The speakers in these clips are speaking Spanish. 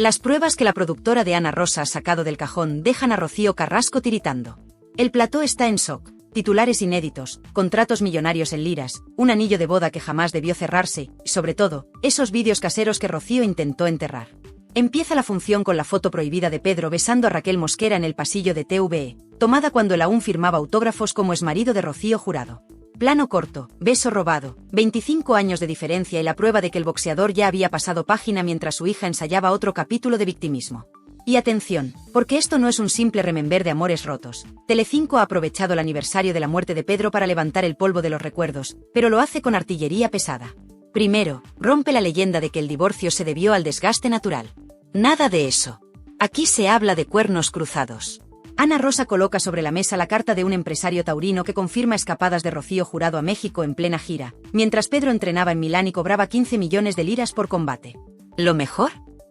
Las pruebas que la productora de Ana Rosa ha sacado del cajón dejan a Rocío Carrasco tiritando. El plató está en shock. Titulares inéditos, contratos millonarios en liras, un anillo de boda que jamás debió cerrarse, y sobre todo, esos vídeos caseros que Rocío intentó enterrar. Empieza la función con la foto prohibida de Pedro besando a Raquel Mosquera en el pasillo de TVE, tomada cuando él aún firmaba autógrafos como exmarido de Rocío Jurado. Plano corto, beso robado, 25 años de diferencia y la prueba de que el boxeador ya había pasado página mientras su hija ensayaba otro capítulo de victimismo. Y atención, porque esto no es un simple remember de amores rotos. Telecinco ha aprovechado el aniversario de la muerte de Pedro para levantar el polvo de los recuerdos, pero lo hace con artillería pesada. Primero, rompe la leyenda de que el divorcio se debió al desgaste natural. Nada de eso. Aquí se habla de cuernos cruzados. Ana Rosa coloca sobre la mesa la carta de un empresario taurino que confirma escapadas de Rocío Jurado a México en plena gira, mientras Pedro entrenaba en Milán y cobraba 15 millones de liras por combate. ¿Lo mejor?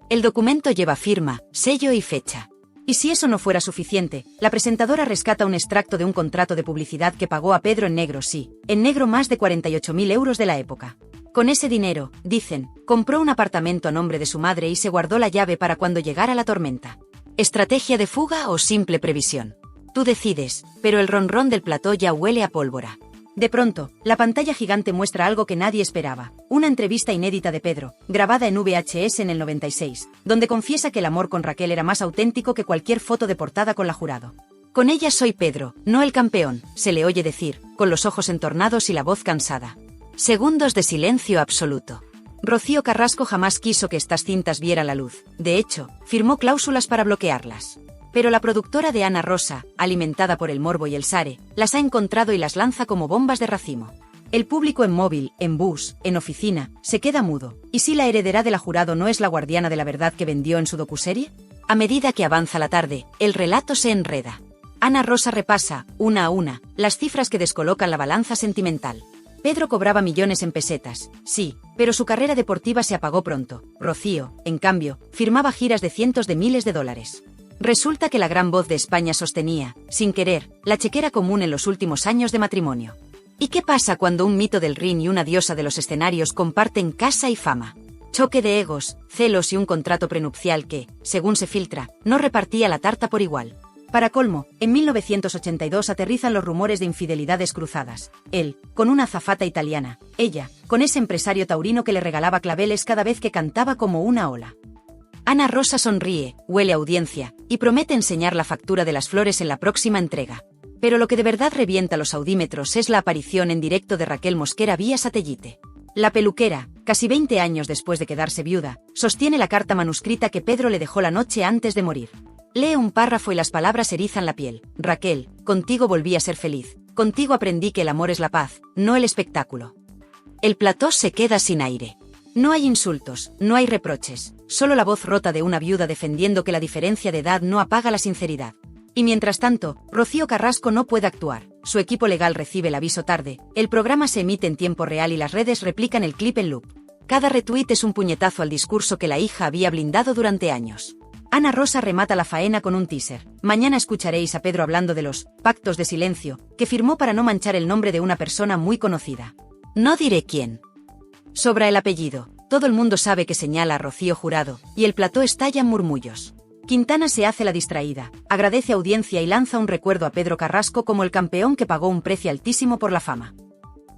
El documento lleva firma, sello y fecha. Y si eso no fuera suficiente, la presentadora rescata un extracto de un contrato de publicidad que pagó a Pedro en negro, sí, en negro más de 48.000 euros de la época. Con ese dinero, dicen, compró un apartamento a nombre de su madre y se guardó la llave para cuando llegara la tormenta. ¿Estrategia de fuga o simple previsión? Tú decides, pero el ronrón del plató ya huele a pólvora. De pronto, la pantalla gigante muestra algo que nadie esperaba, una entrevista inédita de Pedro, grabada en VHS en el 96, donde confiesa que el amor con Raquel era más auténtico que cualquier foto de portada con la Jurado. Con ella soy Pedro, no el campeón, se le oye decir, con los ojos entornados y la voz cansada. Segundos de silencio absoluto. Rocío Carrasco jamás quiso que estas cintas vieran la luz, de hecho, firmó cláusulas para bloquearlas. Pero la productora de Ana Rosa, alimentada por el morbo y el sare, las ha encontrado y las lanza como bombas de racimo. El público en móvil, en bus, en oficina, se queda mudo. ¿Y si la heredera de la Jurado no es la guardiana de la verdad que vendió en su docuserie? A medida que avanza la tarde, el relato se enreda. Ana Rosa repasa, una a una, las cifras que descolocan la balanza sentimental. Pedro cobraba millones en pesetas, sí, pero su carrera deportiva se apagó pronto. Rocío, en cambio, firmaba giras de cientos de miles de dólares. Resulta que la gran voz de España sostenía, sin querer, la chequera común en los últimos años de matrimonio. ¿Y qué pasa cuando un mito del ring y una diosa de los escenarios comparten casa y fama? Choque de egos, celos y un contrato prenupcial que, según se filtra, no repartía la tarta por igual. Para colmo, en 1982 aterrizan los rumores de infidelidades cruzadas. Él, con una azafata italiana, ella, con ese empresario taurino que le regalaba claveles cada vez que cantaba como una ola. Ana Rosa sonríe, huele a audiencia, y promete enseñar la factura de las flores en la próxima entrega. Pero lo que de verdad revienta los audímetros es la aparición en directo de Raquel Mosquera vía satélite. La peluquera, casi 20 años después de quedarse viuda, sostiene la carta manuscrita que Pedro le dejó la noche antes de morir. Lee un párrafo y las palabras erizan la piel. Raquel, contigo volví a ser feliz. Contigo aprendí que el amor es la paz, no el espectáculo. El plató se queda sin aire. No hay insultos, no hay reproches, solo la voz rota de una viuda defendiendo que la diferencia de edad no apaga la sinceridad. Y mientras tanto, Rocío Carrasco no puede actuar, su equipo legal recibe el aviso tarde, el programa se emite en tiempo real y las redes replican el clip en loop. Cada retweet es un puñetazo al discurso que la hija había blindado durante años. Ana Rosa remata la faena con un teaser. Mañana escucharéis a Pedro hablando de los pactos de silencio, que firmó para no manchar el nombre de una persona muy conocida. No diré quién. Sobra el apellido, todo el mundo sabe que señala a Rocío Jurado, y el plató estalla en murmullos. Quintana se hace la distraída, agradece audiencia y lanza un recuerdo a Pedro Carrasco como el campeón que pagó un precio altísimo por la fama.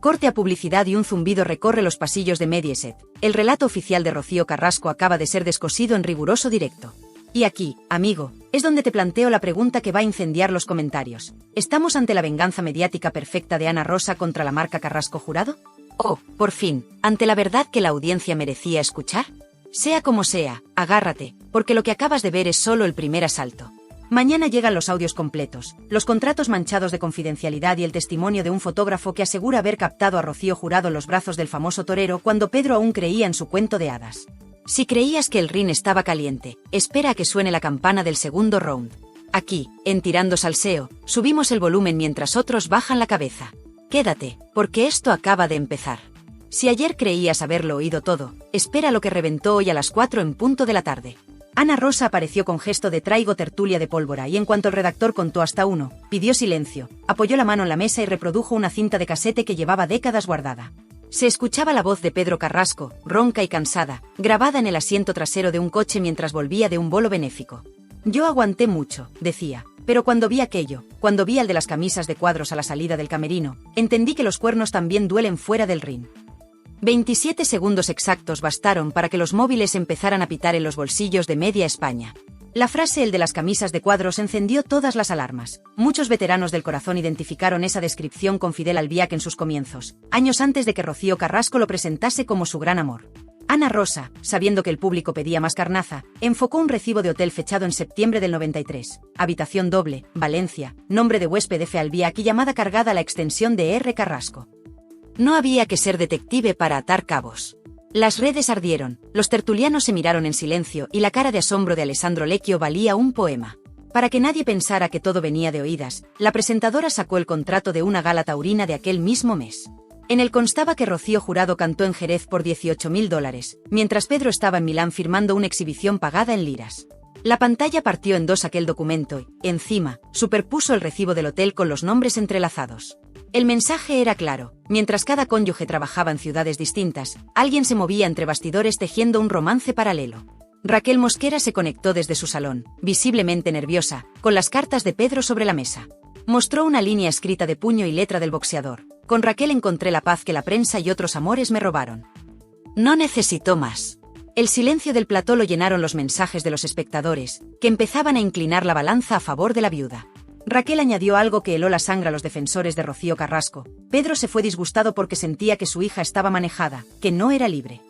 Corte a publicidad y un zumbido recorre los pasillos de Mediaset. El relato oficial de Rocío Carrasco acaba de ser descosido en riguroso directo. Y aquí, amigo, es donde te planteo la pregunta que va a incendiar los comentarios. ¿Estamos ante la venganza mediática perfecta de Ana Rosa contra la marca Carrasco Jurado? ¿O, por fin, ante la verdad que la audiencia merecía escuchar? Sea como sea, agárrate, porque lo que acabas de ver es solo el primer asalto. Mañana llegan los audios completos, los contratos manchados de confidencialidad y el testimonio de un fotógrafo que asegura haber captado a Rocío Jurado en los brazos del famoso torero cuando Pedro aún creía en su cuento de hadas. Si creías que el ring estaba caliente, espera a que suene la campana del segundo round. Aquí, en Tirando Salseo, subimos el volumen mientras otros bajan la cabeza. Quédate, porque esto acaba de empezar. Si ayer creías haberlo oído todo, espera lo que reventó hoy a las 4 en punto de la tarde. Ana Rosa apareció con gesto de traigo tertulia de pólvora y en cuanto el redactor contó hasta 1, pidió silencio, apoyó la mano en la mesa y reprodujo una cinta de casete que llevaba décadas guardada. Se escuchaba la voz de Pedro Carrasco, ronca y cansada, grabada en el asiento trasero de un coche mientras volvía de un bolo benéfico. Yo aguanté mucho, decía, pero cuando vi aquello, cuando vi al de las camisas de cuadros a la salida del camerino, entendí que los cuernos también duelen fuera del ring. 27 segundos exactos bastaron para que los móviles empezaran a pitar en los bolsillos de media España. La frase "el de las camisas de cuadros" encendió todas las alarmas. Muchos veteranos del corazón identificaron esa descripción con Fidel Albiac en sus comienzos, años antes de que Rocío Carrasco lo presentase como su gran amor. Ana Rosa, sabiendo que el público pedía más carnaza, enfocó un recibo de hotel fechado en septiembre del 93, habitación doble, Valencia, nombre de huésped F. Albiac y llamada cargada a la extensión de R. Carrasco. No había que ser detective para atar cabos. Las redes ardieron, los tertulianos se miraron en silencio y la cara de asombro de Alessandro Lecchio valía un poema. Para que nadie pensara que todo venía de oídas, la presentadora sacó el contrato de una gala taurina de aquel mismo mes. En él constaba que Rocío Jurado cantó en Jerez por $18.000, mientras Pedro estaba en Milán firmando una exhibición pagada en liras. La pantalla partió en dos aquel documento y, encima, superpuso el recibo del hotel con los nombres entrelazados. El mensaje era claro: mientras cada cónyuge trabajaba en ciudades distintas, alguien se movía entre bastidores tejiendo un romance paralelo. Raquel Mosquera se conectó desde su salón, visiblemente nerviosa, con las cartas de Pedro sobre la mesa. Mostró una línea escrita de puño y letra del boxeador: con Raquel encontré la paz que la prensa y otros amores me robaron. No necesitó más. El silencio del plató lo llenaron los mensajes de los espectadores, que empezaban a inclinar la balanza a favor de la viuda. Raquel añadió algo que heló la sangre a los defensores de Rocío Carrasco. Pedro se fue disgustado porque sentía que su hija estaba manejada, que no era libre.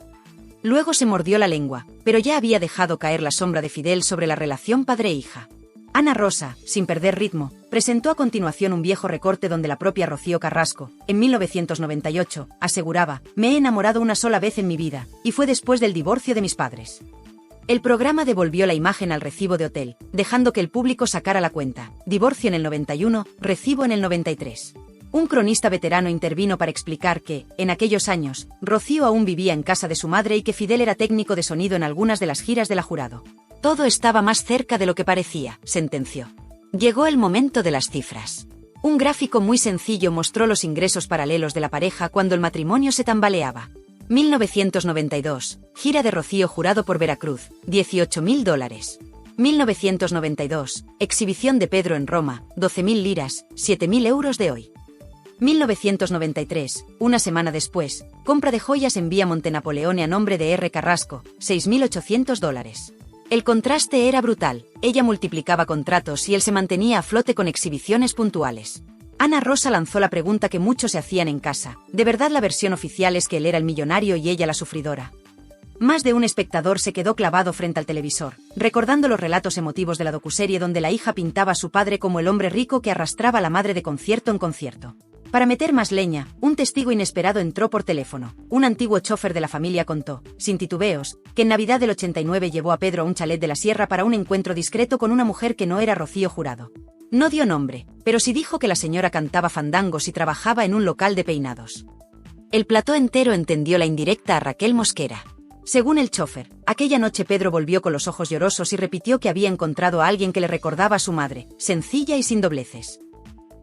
Luego se mordió la lengua, pero ya había dejado caer la sombra de Fidel sobre la relación padre-hija. Ana Rosa, sin perder ritmo, presentó a continuación un viejo recorte donde la propia Rocío Carrasco, en 1998, aseguraba: me he enamorado una sola vez en mi vida, y fue después del divorcio de mis padres. El programa devolvió la imagen al recibo de hotel, dejando que el público sacara la cuenta: divorcio en el 91, recibo en el 93. Un cronista veterano intervino para explicar que, en aquellos años, Rocío aún vivía en casa de su madre y que Fidel era técnico de sonido en algunas de las giras de la Jurado. Todo estaba más cerca de lo que parecía, sentenció. Llegó el momento de las cifras. Un gráfico muy sencillo mostró los ingresos paralelos de la pareja cuando el matrimonio se tambaleaba. 1992, gira de Rocío Jurado por Veracruz, $18.000. 1992, exhibición de Pedro en Roma, 12.000 liras, 7.000 euros de hoy. 1993, una semana después, compra de joyas en Vía Montenapoleone a nombre de R. Carrasco, $6.800. El contraste era brutal, ella multiplicaba contratos y él se mantenía a flote con exhibiciones puntuales. Ana Rosa lanzó la pregunta que muchos se hacían en casa: ¿de verdad la versión oficial es que él era el millonario y ella la sufridora? Más de un espectador se quedó clavado frente al televisor, recordando los relatos emotivos de la docuserie donde la hija pintaba a su padre como el hombre rico que arrastraba a la madre de concierto en concierto. Para meter más leña, un testigo inesperado entró por teléfono. Un antiguo chofer de la familia contó, sin titubeos, que en Navidad del 89 llevó a Pedro a un chalet de la sierra para un encuentro discreto con una mujer que no era Rocío Jurado. No dio nombre, pero sí dijo que la señora cantaba fandangos y trabajaba en un local de peinados. El plató entero entendió la indirecta a Raquel Mosquera. Según el chofer, aquella noche Pedro volvió con los ojos llorosos y repitió que había encontrado a alguien que le recordaba a su madre, sencilla y sin dobleces.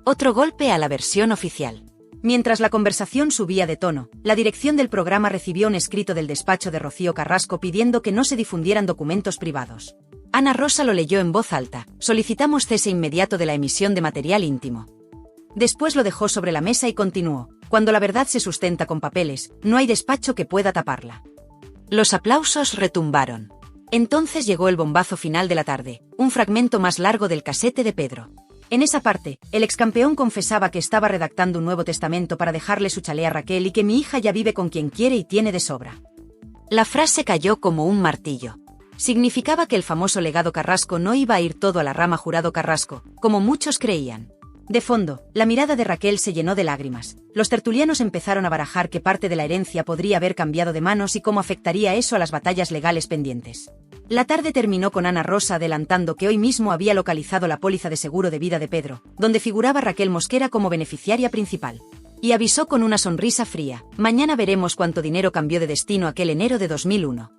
Otro golpe a la versión oficial. Mientras la conversación subía de tono, la dirección del programa recibió un escrito del despacho de Rocío Carrasco pidiendo que no se difundieran documentos privados. Ana Rosa lo leyó en voz alta: solicitamos cese inmediato de la emisión de material íntimo. Después lo dejó sobre la mesa y continuó: cuando la verdad se sustenta con papeles, no hay despacho que pueda taparla. Los aplausos retumbaron. Entonces llegó el bombazo final de la tarde, un fragmento más largo del casete de Pedro. En esa parte, el excampeón confesaba que estaba redactando un nuevo testamento para dejarle su chalet a Raquel y que mi hija ya vive con quien quiere y tiene de sobra. La frase cayó como un martillo. Significaba que el famoso legado Carrasco no iba a ir todo a la rama Jurado Carrasco, como muchos creían. De fondo, la mirada de Raquel se llenó de lágrimas. Los tertulianos empezaron a barajar qué parte de la herencia podría haber cambiado de manos y cómo afectaría eso a las batallas legales pendientes. La tarde terminó con Ana Rosa adelantando que hoy mismo había localizado la póliza de seguro de vida de Pedro, donde figuraba Raquel Mosquera como beneficiaria principal. Y avisó con una sonrisa fría: mañana veremos cuánto dinero cambió de destino aquel enero de 2001.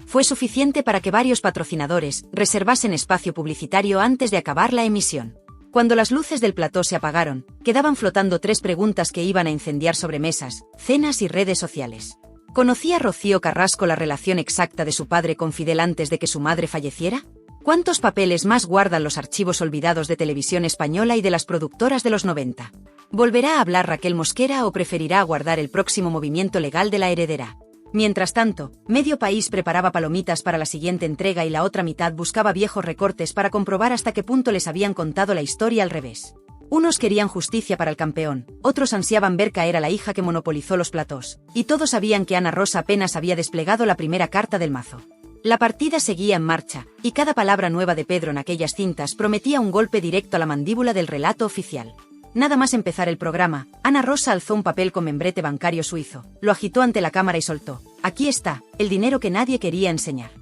Fue suficiente para que varios patrocinadores reservasen espacio publicitario antes de acabar la emisión. Cuando las luces del plató se apagaron, quedaban flotando 3 preguntas que iban a incendiar sobremesas, cenas y redes sociales. ¿Conocía Rocío Carrasco la relación exacta de su padre con Fidel antes de que su madre falleciera? ¿Cuántos papeles más guardan los archivos olvidados de Televisión Española y de las productoras de los 90? ¿Volverá a hablar Raquel Mosquera o preferirá aguardar el próximo movimiento legal de la heredera? Mientras tanto, medio país preparaba palomitas para la siguiente entrega y la otra mitad buscaba viejos recortes para comprobar hasta qué punto les habían contado la historia al revés. Unos querían justicia para el campeón, otros ansiaban ver caer a la hija que monopolizó los platós, y todos sabían que Ana Rosa apenas había desplegado la primera carta del mazo. La partida seguía en marcha, y cada palabra nueva de Pedro en aquellas cintas prometía un golpe directo a la mandíbula del relato oficial. Nada más empezar el programa, Ana Rosa alzó un papel con membrete bancario suizo, lo agitó ante la cámara y soltó: «Aquí está, el dinero que nadie quería enseñar».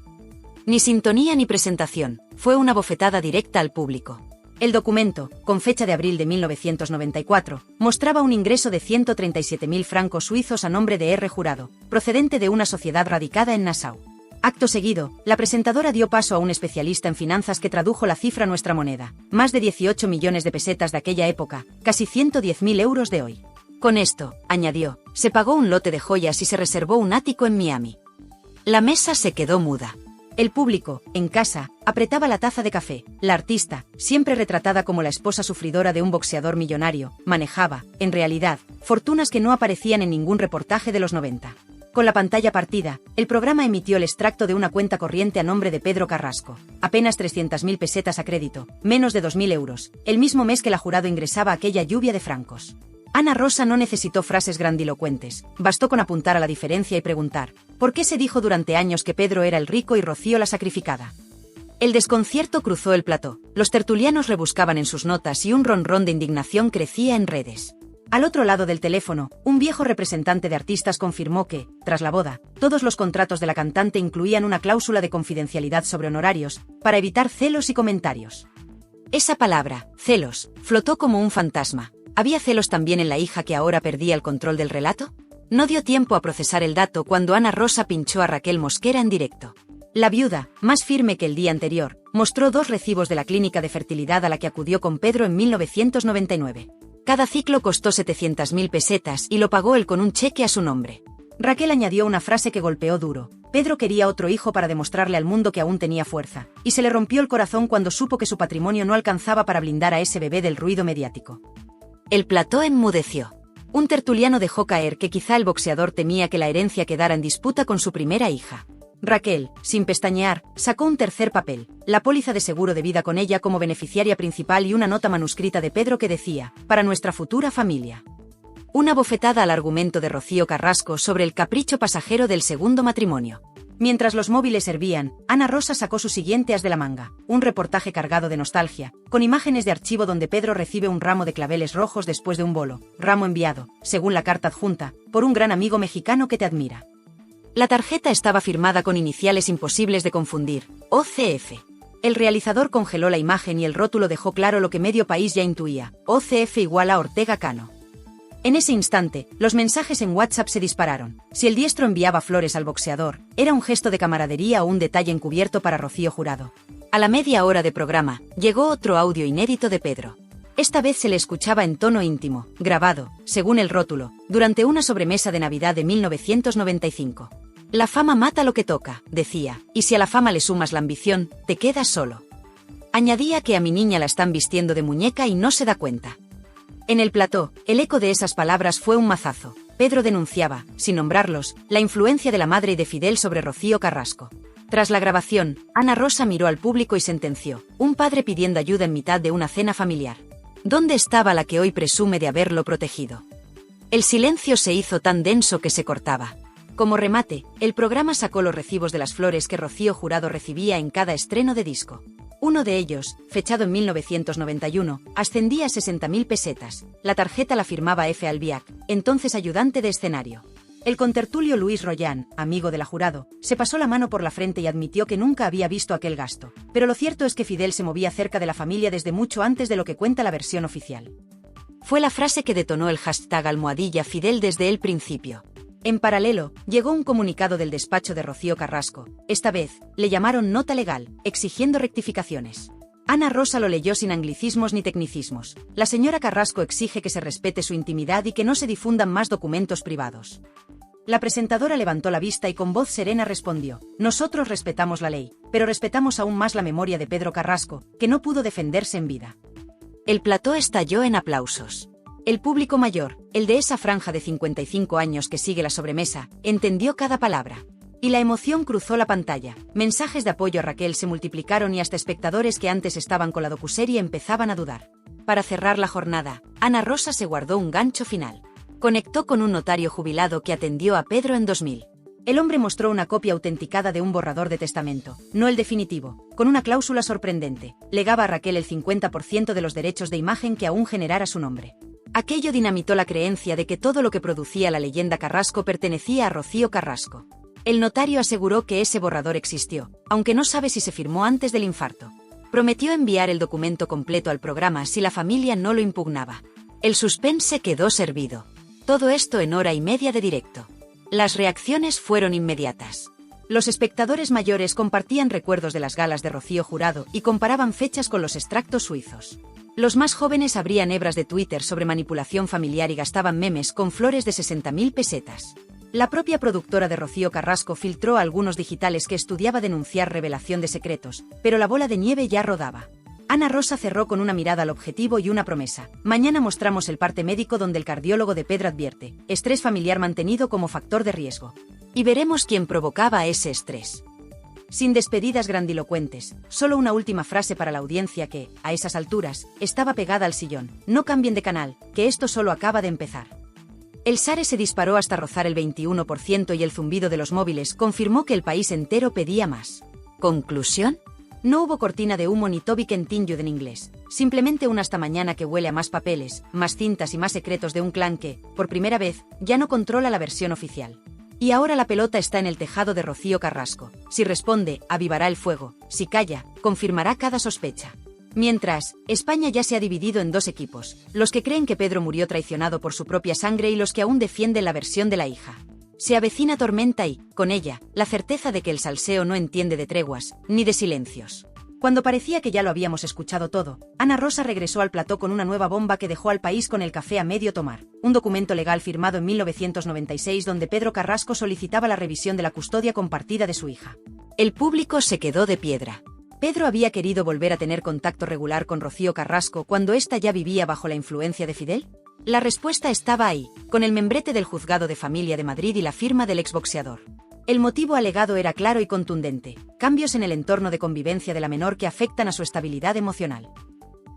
Ni sintonía ni presentación, fue una bofetada directa al público. El documento, con fecha de abril de 1994, mostraba un ingreso de 137.000 francos suizos a nombre de R. Jurado, procedente de una sociedad radicada en Nassau. Acto seguido, la presentadora dio paso a un especialista en finanzas que tradujo la cifra a nuestra moneda, más de 18 millones de pesetas de aquella época, casi 110.000 euros de hoy. Con esto, añadió, se pagó un lote de joyas y se reservó un ático en Miami. La mesa se quedó muda. El público, en casa, apretaba la taza de café. La artista, siempre retratada como la esposa sufridora de un boxeador millonario, manejaba, en realidad, fortunas que no aparecían en ningún reportaje de los 90. Con la pantalla partida, el programa emitió el extracto de una cuenta corriente a nombre de Pedro Carrasco. Apenas 300.000 pesetas a crédito, menos de 2.000 euros, el mismo mes que la Jurado ingresaba aquella lluvia de francos. Ana Rosa no necesitó frases grandilocuentes, bastó con apuntar a la diferencia y preguntar: ¿por qué se dijo durante años que Pedro era el rico y Rocío la sacrificada? El desconcierto cruzó el plató, los tertulianos rebuscaban en sus notas y un ronrón de indignación crecía en redes. Al otro lado del teléfono, un viejo representante de artistas confirmó que, tras la boda, todos los contratos de la cantante incluían una cláusula de confidencialidad sobre honorarios, para evitar celos y comentarios. Esa palabra, celos, flotó como un fantasma. ¿Había celos también en la hija que ahora perdía el control del relato? No dio tiempo a procesar el dato cuando Ana Rosa pinchó a Raquel Mosquera en directo. La viuda, más firme que el día anterior, mostró 2 recibos de la clínica de fertilidad a la que acudió con Pedro en 1999. Cada ciclo costó 700.000 pesetas y lo pagó él con un cheque a su nombre. Raquel añadió una frase que golpeó duro: Pedro quería otro hijo para demostrarle al mundo que aún tenía fuerza, y se le rompió el corazón cuando supo que su patrimonio no alcanzaba para blindar a ese bebé del ruido mediático. El plató enmudeció. Un tertuliano dejó caer que quizá el boxeador temía que la herencia quedara en disputa con su primera hija. Raquel, sin pestañear, sacó un tercer papel, la póliza de seguro de vida con ella como beneficiaria principal y una nota manuscrita de Pedro que decía: para nuestra futura familia. Una bofetada al argumento de Rocío Carrasco sobre el capricho pasajero del segundo matrimonio. Mientras los móviles hervían, Ana Rosa sacó su siguiente as de la manga, un reportaje cargado de nostalgia, con imágenes de archivo donde Pedro recibe un ramo de claveles rojos después de un bolo, ramo enviado, según la carta adjunta, por un gran amigo mexicano que te admira. La tarjeta estaba firmada con iniciales imposibles de confundir: OCF. El realizador congeló la imagen y el rótulo dejó claro lo que medio país ya intuía: OCF igual a Ortega Cano. En ese instante, los mensajes en WhatsApp se dispararon. Si el diestro enviaba flores al boxeador, era un gesto de camaradería o un detalle encubierto para Rocío Jurado. A la media hora de programa, llegó otro audio inédito de Pedro. Esta vez se le escuchaba en tono íntimo, grabado, según el rótulo, durante una sobremesa de Navidad de 1995. La fama mata lo que toca, decía, y si a la fama le sumas la ambición, te quedas solo. Añadía que a mi niña la están vistiendo de muñeca y no se da cuenta. En el plató, el eco de esas palabras fue un mazazo. Pedro denunciaba, sin nombrarlos, la influencia de la madre y de Fidel sobre Rocío Carrasco. Tras la grabación, Ana Rosa miró al público y sentenció: un padre pidiendo ayuda en mitad de una cena familiar. ¿Dónde estaba la que hoy presume de haberlo protegido? El silencio se hizo tan denso que se cortaba. Como remate, el programa sacó los recibos de las flores que Rocío Jurado recibía en cada estreno de disco. Uno de ellos, fechado en 1991, ascendía a 60.000 pesetas. La tarjeta la firmaba F. Albiac, entonces ayudante de escenario. El contertulio Luis Rollán, amigo de la Jurado, se pasó la mano por la frente y admitió que nunca había visto aquel gasto. Pero lo cierto es que Fidel se movía cerca de la familia desde mucho antes de lo que cuenta la versión oficial. Fue la frase que detonó el hashtag #Fidel desde el principio. En paralelo, llegó un comunicado del despacho de Rocío Carrasco. Esta vez, le llamaron nota legal, exigiendo rectificaciones. Ana Rosa lo leyó sin anglicismos ni tecnicismos. La señora Carrasco exige que se respete su intimidad y que no se difundan más documentos privados. La presentadora levantó la vista y con voz serena respondió: nosotros respetamos la ley, pero respetamos aún más la memoria de Pedro Carrasco, que no pudo defenderse en vida. El plató estalló en aplausos. El público mayor, el de esa franja de 55 años que sigue la sobremesa, entendió cada palabra. Y la emoción cruzó la pantalla. Mensajes de apoyo a Raquel se multiplicaron y hasta espectadores que antes estaban con la docuserie empezaban a dudar. Para cerrar la jornada, Ana Rosa se guardó un gancho final. Conectó con un notario jubilado que atendió a Pedro en 2000. El hombre mostró una copia autenticada de un borrador de testamento, no el definitivo, con una cláusula sorprendente: legaba a Raquel el 50% de los derechos de imagen que aún generara su nombre. Aquello dinamitó la creencia de que todo lo que producía la leyenda Carrasco pertenecía a Rocío Carrasco. El notario aseguró que ese borrador existió, aunque no sabe si se firmó antes del infarto. Prometió enviar el documento completo al programa si la familia no lo impugnaba. El suspense quedó servido. Todo esto en hora y media de directo. Las reacciones fueron inmediatas. Los espectadores mayores compartían recuerdos de las galas de Rocío Jurado y comparaban fechas con los extractos suizos. Los más jóvenes abrían hebras de Twitter sobre manipulación familiar y gastaban memes con flores de 60.000 pesetas. La propia productora de Rocío Carrasco filtró a algunos digitales que estudiaba denunciar revelación de secretos, pero la bola de nieve ya rodaba. Ana Rosa cerró con una mirada al objetivo y una promesa: mañana mostramos el parte médico donde el cardiólogo de Pedro advierte: estrés familiar mantenido como factor de riesgo. Y veremos quién provocaba ese estrés. Sin despedidas grandilocuentes, solo una última frase para la audiencia que, a esas alturas, estaba pegada al sillón: no cambien de canal, que esto solo acaba de empezar. El SARE se disparó hasta rozar el 21% y el zumbido de los móviles confirmó que el país entero pedía más. ¿Conclusión? No hubo cortina de humo ni Toby Continued en inglés, simplemente un hasta mañana que huele a más papeles, más cintas y más secretos de un clan que, por primera vez, ya no controla la versión oficial. Y ahora la pelota está en el tejado de Rocío Carrasco. Si responde, avivará el fuego; si calla, confirmará cada sospecha. Mientras, España ya se ha dividido en dos equipos: los que creen que Pedro murió traicionado por su propia sangre y los que aún defienden la versión de la hija. Se avecina tormenta y, con ella, la certeza de que el salseo no entiende de treguas, ni de silencios. Cuando parecía que ya lo habíamos escuchado todo, Ana Rosa regresó al plató con una nueva bomba que dejó al país con el café a medio tomar: un documento legal firmado en 1996 donde Pedro Carrasco solicitaba la revisión de la custodia compartida de su hija. El público se quedó de piedra. ¿Pedro había querido volver a tener contacto regular con Rocío Carrasco cuando ésta ya vivía bajo la influencia de Fidel? La respuesta estaba ahí, con el membrete del Juzgado de Familia de Madrid y la firma del exboxeador. El motivo alegado era claro y contundente: cambios en el entorno de convivencia de la menor que afectan a su estabilidad emocional.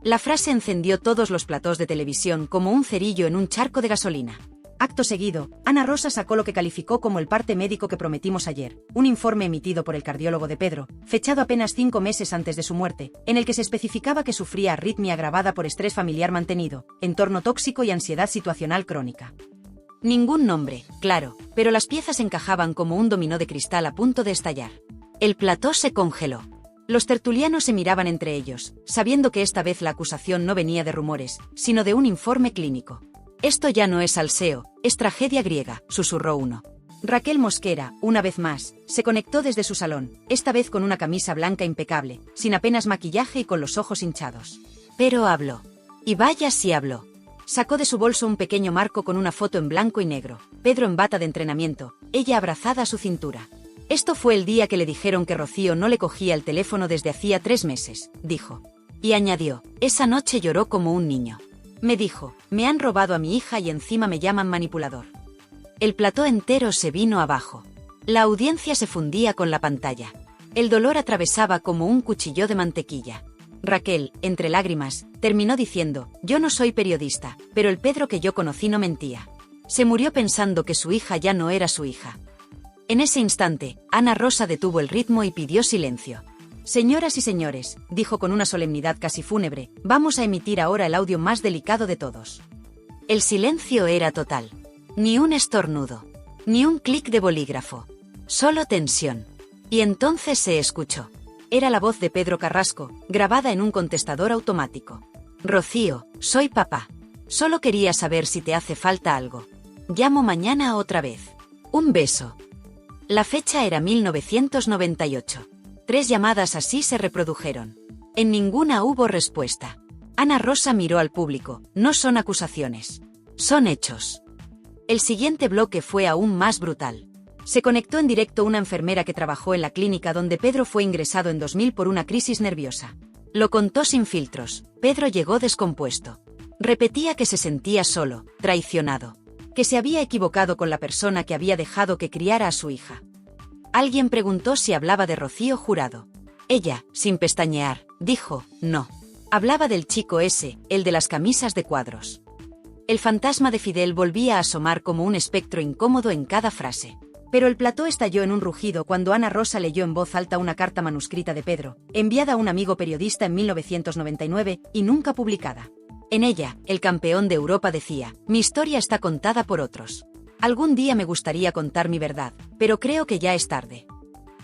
La frase encendió todos los platós de televisión como un cerillo en un charco de gasolina. Acto seguido, Ana Rosa sacó lo que calificó como el parte médico que prometimos ayer, un informe emitido por el cardiólogo de Pedro, fechado apenas 5 meses antes de su muerte, en el que se especificaba que sufría arritmia agravada por estrés familiar mantenido, entorno tóxico y ansiedad situacional crónica. Ningún nombre, claro, pero las piezas encajaban como un dominó de cristal a punto de estallar. El plató se congeló. Los tertulianos se miraban entre ellos, sabiendo que esta vez la acusación no venía de rumores, sino de un informe clínico. Esto ya no es salseo, es tragedia griega, susurró uno. Raquel Mosquera, una vez más, se conectó desde su salón, esta vez con una camisa blanca impecable, sin apenas maquillaje y con los ojos hinchados. Pero habló. Y vaya si habló. Sacó de su bolso un pequeño marco con una foto en blanco y negro: Pedro en bata de entrenamiento, ella abrazada a su cintura. Esto fue el día que le dijeron que Rocío no le cogía el teléfono desde hacía 3 meses, dijo. Y añadió: esa noche lloró como un niño. Me dijo: me han robado a mi hija y encima me llaman manipulador. El plató entero se vino abajo. La audiencia se fundía con la pantalla. El dolor atravesaba como un cuchillo de mantequilla. Raquel, entre lágrimas, terminó diciendo: yo no soy periodista, pero el Pedro que yo conocí no mentía. Se murió pensando que su hija ya no era su hija. En ese instante, Ana Rosa detuvo el ritmo y pidió silencio. Señoras y señores, dijo con una solemnidad casi fúnebre, vamos a emitir ahora el audio más delicado de todos. El silencio era total. Ni un estornudo. Ni un clic de bolígrafo. Solo tensión. Y entonces se escuchó. Era la voz de Pedro Carrasco, grabada en un contestador automático. Rocío, soy papá. Solo quería saber si te hace falta algo. Llamo mañana otra vez. Un beso. La fecha era 1998. 3 llamadas así se reprodujeron. En ninguna hubo respuesta. Ana Rosa miró al público. No son acusaciones. Son hechos. El siguiente bloque fue aún más brutal. Se conectó en directo una enfermera que trabajó en la clínica donde Pedro fue ingresado en 2000 por una crisis nerviosa. Lo contó sin filtros. Pedro llegó descompuesto. Repetía que se sentía solo, traicionado. Que se había equivocado con la persona que había dejado que criara a su hija. Alguien preguntó si hablaba de Rocío Jurado. Ella, sin pestañear, dijo, no. Hablaba del chico ese, el de las camisas de cuadros. El fantasma de Fidel volvía a asomar como un espectro incómodo en cada frase. Pero el plató estalló en un rugido cuando Ana Rosa leyó en voz alta una carta manuscrita de Pedro, enviada a un amigo periodista en 1999 y nunca publicada. En ella, el campeón de Europa decía, mi historia está contada por otros. Algún día me gustaría contar mi verdad, pero creo que ya es tarde.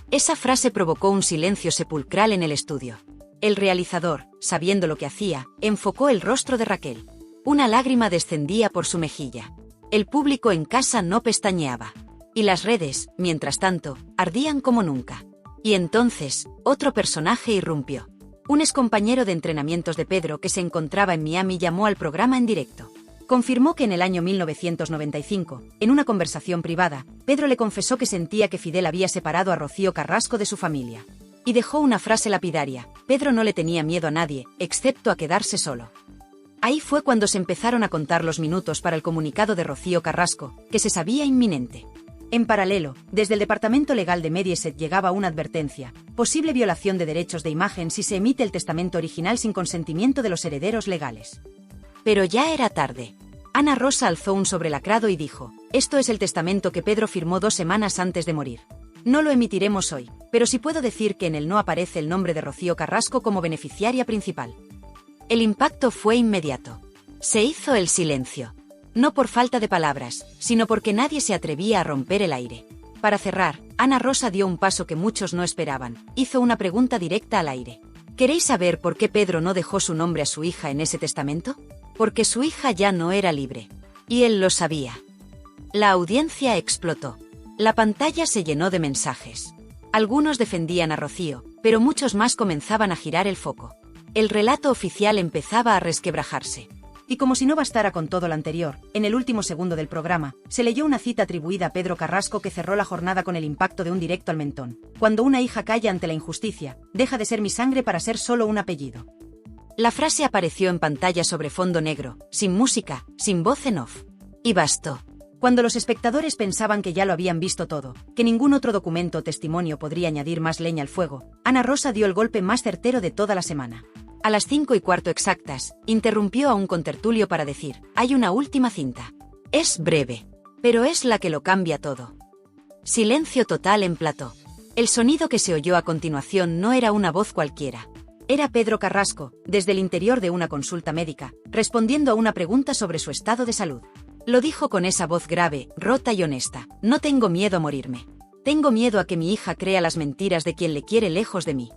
Esa frase provocó un silencio sepulcral en el estudio. El realizador, sabiendo lo que hacía, enfocó el rostro de Raquel. Una lágrima descendía por su mejilla. El público en casa no pestañeaba. Y las redes, mientras tanto, ardían como nunca. Y entonces, otro personaje irrumpió. Un excompañero de entrenamientos de Pedro que se encontraba en Miami llamó al programa en directo. Confirmó que en el año 1995, en una conversación privada, Pedro le confesó que sentía que Fidel había separado a Rocío Carrasco de su familia. Y dejó una frase lapidaria: Pedro no le tenía miedo a nadie, excepto a quedarse solo. Ahí fue cuando se empezaron a contar los minutos para el comunicado de Rocío Carrasco, que se sabía inminente. En paralelo, desde el departamento legal de Mediaset llegaba una advertencia: posible violación de derechos de imagen si se emite el testamento original sin consentimiento de los herederos legales. Pero ya era tarde. Ana Rosa alzó un sobrelacrado y dijo: esto es el testamento que Pedro firmó 2 semanas antes de morir. No lo emitiremos hoy, pero sí puedo decir que en él no aparece el nombre de Rocío Carrasco como beneficiaria principal. El impacto fue inmediato. Se hizo el silencio. No por falta de palabras, sino porque nadie se atrevía a romper el aire. Para cerrar, Ana Rosa dio un paso que muchos no esperaban. Hizo una pregunta directa al aire. ¿Queréis saber por qué Pedro no dejó su nombre a su hija en ese testamento? Porque su hija ya no era libre. Y él lo sabía. La audiencia explotó. La pantalla se llenó de mensajes. Algunos defendían a Rocío, pero muchos más comenzaban a girar el foco. El relato oficial empezaba a resquebrajarse. Y como si no bastara con todo lo anterior, en el último segundo del programa, se leyó una cita atribuida a Pedro Carrasco que cerró la jornada con el impacto de un directo al mentón. Cuando una hija calla ante la injusticia, deja de ser mi sangre para ser solo un apellido. La frase apareció en pantalla sobre fondo negro, sin música, sin voz en off. Y bastó. Cuando los espectadores pensaban que ya lo habían visto todo, que ningún otro documento o testimonio podría añadir más leña al fuego, Ana Rosa dio el golpe más certero de toda la semana. A las 5:15 exactas, interrumpió a un contertulio para decir: hay una última cinta. Es breve, pero es la que lo cambia todo. Silencio total en plató. El sonido que se oyó a continuación no era una voz cualquiera. Era Pedro Carrasco, desde el interior de una consulta médica, respondiendo a una pregunta sobre su estado de salud. Lo dijo con esa voz grave, rota y honesta: no tengo miedo a morirme. Tengo miedo a que mi hija crea las mentiras de quien le quiere lejos de mí.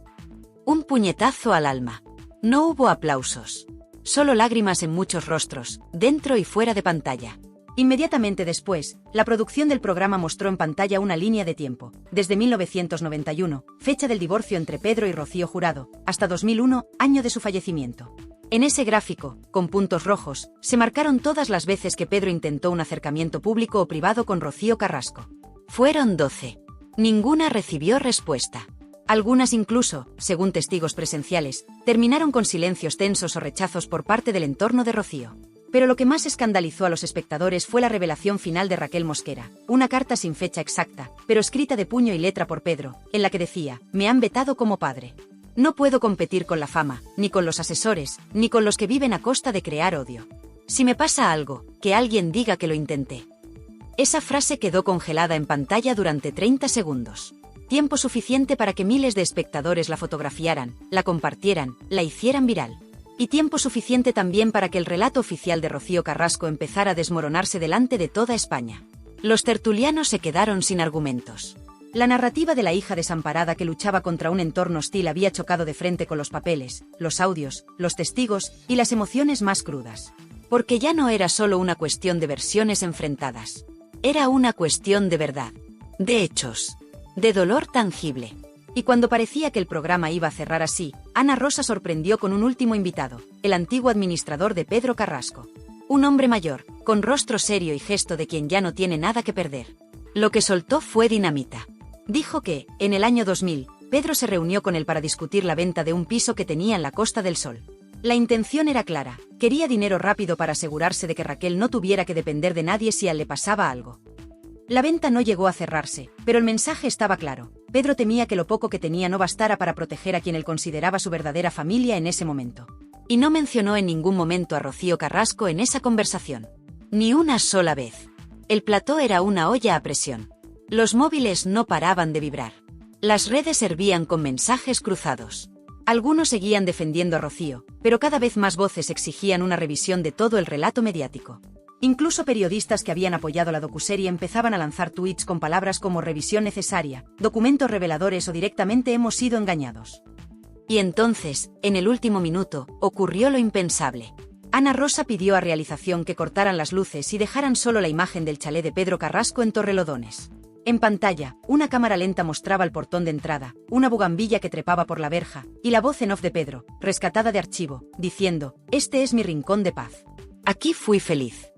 Un puñetazo al alma. No hubo aplausos. Solo lágrimas en muchos rostros, dentro y fuera de pantalla. Inmediatamente después, la producción del programa mostró en pantalla una línea de tiempo, desde 1991, fecha del divorcio entre Pedro y Rocío Jurado, hasta 2001, año de su fallecimiento. En ese gráfico, con puntos rojos, se marcaron todas las veces que Pedro intentó un acercamiento público o privado con Rocío Carrasco. Fueron 12. Ninguna recibió respuesta. Algunas incluso, según testigos presenciales, terminaron con silencios tensos o rechazos por parte del entorno de Rocío. Pero lo que más escandalizó a los espectadores fue la revelación final de Raquel Mosquera, una carta sin fecha exacta, pero escrita de puño y letra por Pedro, en la que decía: me han vetado como padre. No puedo competir con la fama, ni con los asesores, ni con los que viven a costa de crear odio. Si me pasa algo, que alguien diga que lo intenté. Esa frase quedó congelada en pantalla durante 30 segundos. Tiempo suficiente para que miles de espectadores la fotografiaran, la compartieran, la hicieran viral. Y tiempo suficiente también para que el relato oficial de Rocío Carrasco empezara a desmoronarse delante de toda España. Los tertulianos se quedaron sin argumentos. La narrativa de la hija desamparada que luchaba contra un entorno hostil había chocado de frente con los papeles, los audios, los testigos y las emociones más crudas. Porque ya no era solo una cuestión de versiones enfrentadas. Era una cuestión de verdad, de hechos, de dolor tangible. Y cuando parecía que el programa iba a cerrar así, Ana Rosa sorprendió con un último invitado, el antiguo administrador de Pedro Carrasco. Un hombre mayor, con rostro serio y gesto de quien ya no tiene nada que perder. Lo que soltó fue dinamita. Dijo que, en el año 2000, Pedro se reunió con él para discutir la venta de un piso que tenía en la Costa del Sol. La intención era clara, quería dinero rápido para asegurarse de que Raquel no tuviera que depender de nadie si a él le pasaba algo. La venta no llegó a cerrarse, pero el mensaje estaba claro. Pedro temía que lo poco que tenía no bastara para proteger a quien él consideraba su verdadera familia en ese momento. Y no mencionó en ningún momento a Rocío Carrasco en esa conversación. Ni una sola vez. El plató era una olla a presión. Los móviles no paraban de vibrar. Las redes hervían con mensajes cruzados. Algunos seguían defendiendo a Rocío, pero cada vez más voces exigían una revisión de todo el relato mediático. Incluso periodistas que habían apoyado la docuserie empezaban a lanzar tweets con palabras como revisión necesaria, documentos reveladores o directamente hemos sido engañados. Y entonces, en el último minuto, ocurrió lo impensable. Ana Rosa pidió a realización que cortaran las luces y dejaran solo la imagen del chalet de Pedro Carrasco en Torrelodones. En pantalla, una cámara lenta mostraba el portón de entrada, una bugambilla que trepaba por la verja, y la voz en off de Pedro, rescatada de archivo, diciendo, «Este es mi rincón de paz. Aquí fui feliz».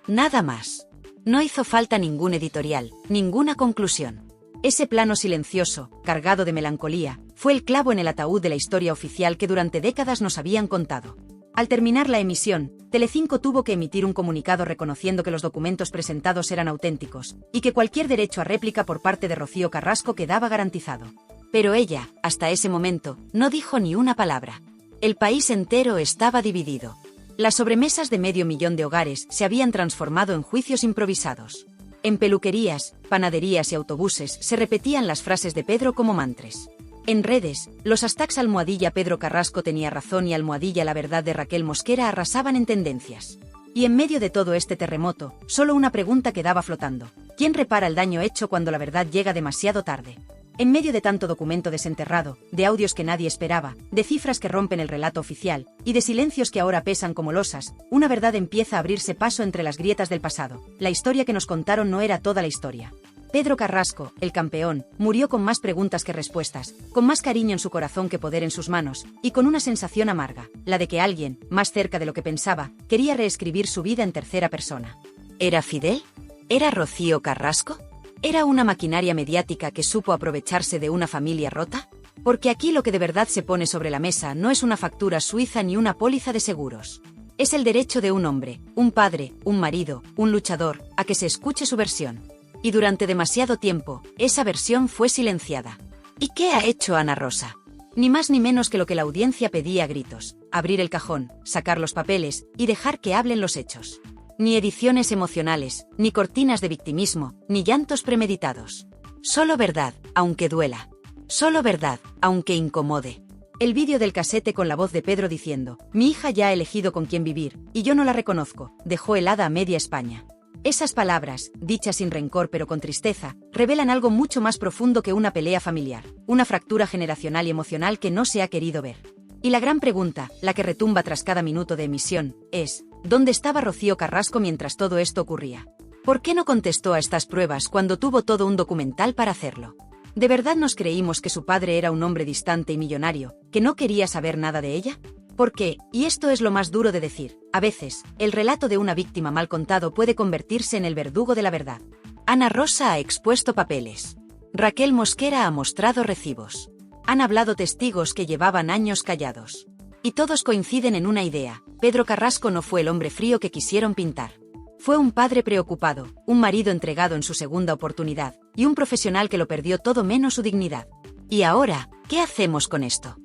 Nada más. No hizo falta ningún editorial, ninguna conclusión. Ese plano silencioso, cargado de melancolía, fue el clavo en el ataúd de la historia oficial que durante décadas nos habían contado. Al terminar la emisión, Telecinco tuvo que emitir un comunicado reconociendo que los documentos presentados eran auténticos, y que cualquier derecho a réplica por parte de Rocío Carrasco quedaba garantizado. Pero ella, hasta ese momento, no dijo ni una palabra. El país entero estaba dividido. Las sobremesas de 500.000 de hogares se habían transformado en juicios improvisados. En peluquerías, panaderías y autobuses se repetían las frases de Pedro como mantres. En redes, los hashtags almohadilla Pedro Carrasco tenía razón y almohadilla la verdad de Raquel Mosquera arrasaban en tendencias. Y en medio de todo este terremoto, solo una pregunta quedaba flotando. ¿Quién repara el daño hecho cuando la verdad llega demasiado tarde? En medio de tanto documento desenterrado, de audios que nadie esperaba, de cifras que rompen el relato oficial, y de silencios que ahora pesan como losas, una verdad empieza a abrirse paso entre las grietas del pasado. La historia que nos contaron no era toda la historia. Pedro Carrasco, el campeón, murió con más preguntas que respuestas, con más cariño en su corazón que poder en sus manos, y con una sensación amarga, la de que alguien, más cerca de lo que pensaba, quería reescribir su vida en tercera persona. ¿Era Fidel? ¿Era Rocío Carrasco? ¿Era una maquinaria mediática que supo aprovecharse de una familia rota? Porque aquí lo que de verdad se pone sobre la mesa no es una factura suiza ni una póliza de seguros. Es el derecho de un hombre, un padre, un marido, un luchador, a que se escuche su versión. Y durante demasiado tiempo, esa versión fue silenciada. ¿Y qué ha hecho Ana Rosa? Ni más ni menos que lo que la audiencia pedía a gritos: abrir el cajón, sacar los papeles y dejar que hablen los hechos. Ni ediciones emocionales, ni cortinas de victimismo, ni llantos premeditados. Solo verdad, aunque duela. Solo verdad, aunque incomode. El vídeo del casete con la voz de Pedro diciendo: mi hija ya ha elegido con quién vivir, y yo no la reconozco, dejó helada a media España. Esas palabras, dichas sin rencor pero con tristeza, revelan algo mucho más profundo que una pelea familiar, una fractura generacional y emocional que no se ha querido ver. Y la gran pregunta, la que retumba tras cada minuto de emisión, es: ¿dónde estaba Rocío Carrasco mientras todo esto ocurría? ¿Por qué no contestó a estas pruebas cuando tuvo todo un documental para hacerlo? ¿De verdad nos creímos que su padre era un hombre distante y millonario, que no quería saber nada de ella? Porque, y esto es lo más duro de decir, a veces, el relato de una víctima mal contado puede convertirse en el verdugo de la verdad. Ana Rosa ha expuesto papeles. Raquel Mosquera ha mostrado recibos. Han hablado testigos que llevaban años callados. Y todos coinciden en una idea: Pedro Carrasco no fue el hombre frío que quisieron pintar. Fue un padre preocupado, un marido entregado en su segunda oportunidad, y un profesional que lo perdió todo menos su dignidad. Y ahora, ¿qué hacemos con esto?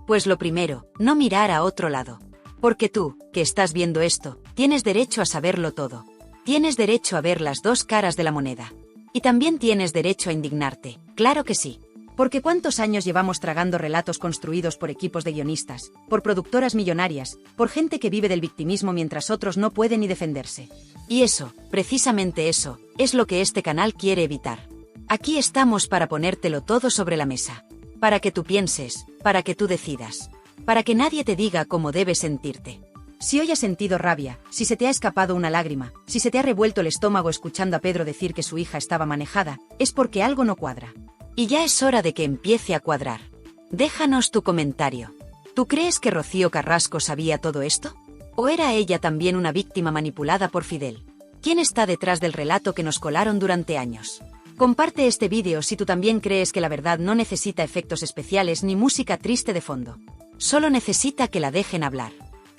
Pues lo primero, no mirar a otro lado. Porque tú, que estás viendo esto, tienes derecho a saberlo todo. Tienes derecho a ver las dos caras de la moneda. Y también tienes derecho a indignarte, claro que sí. Porque ¿cuántos años llevamos tragando relatos construidos por equipos de guionistas, por productoras millonarias, por gente que vive del victimismo mientras otros no pueden ni defenderse? Y eso, precisamente eso, es lo que este canal quiere evitar. Aquí estamos para ponértelo todo sobre la mesa. Para que tú pienses, para que tú decidas. Para que nadie te diga cómo debes sentirte. Si hoy has sentido rabia, si se te ha escapado una lágrima, si se te ha revuelto el estómago escuchando a Pedro decir que su hija estaba manejada, es porque algo no cuadra. Y ya es hora de que empiece a cuadrar. Déjanos tu comentario. ¿Tú crees que Rocío Carrasco sabía todo esto? ¿O era ella también una víctima manipulada por Fidel? ¿Quién está detrás del relato que nos colaron durante años? Comparte este vídeo si tú también crees que la verdad no necesita efectos especiales ni música triste de fondo. Solo necesita que la dejen hablar.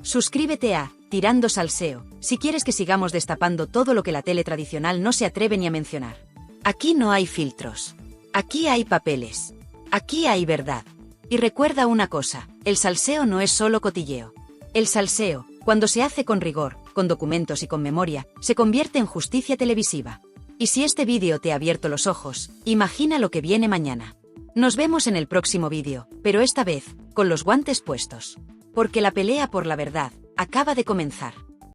Suscríbete a Tirando Salseo si quieres que sigamos destapando todo lo que la tele tradicional no se atreve ni a mencionar. Aquí no hay filtros. Aquí hay papeles. Aquí hay verdad. Y recuerda una cosa, el salseo no es solo cotilleo. El salseo, cuando se hace con rigor, con documentos y con memoria, se convierte en justicia televisiva. Y si este vídeo te ha abierto los ojos, imagina lo que viene mañana. Nos vemos en el próximo vídeo, pero esta vez, con los guantes puestos. Porque la pelea por la verdad acaba de comenzar.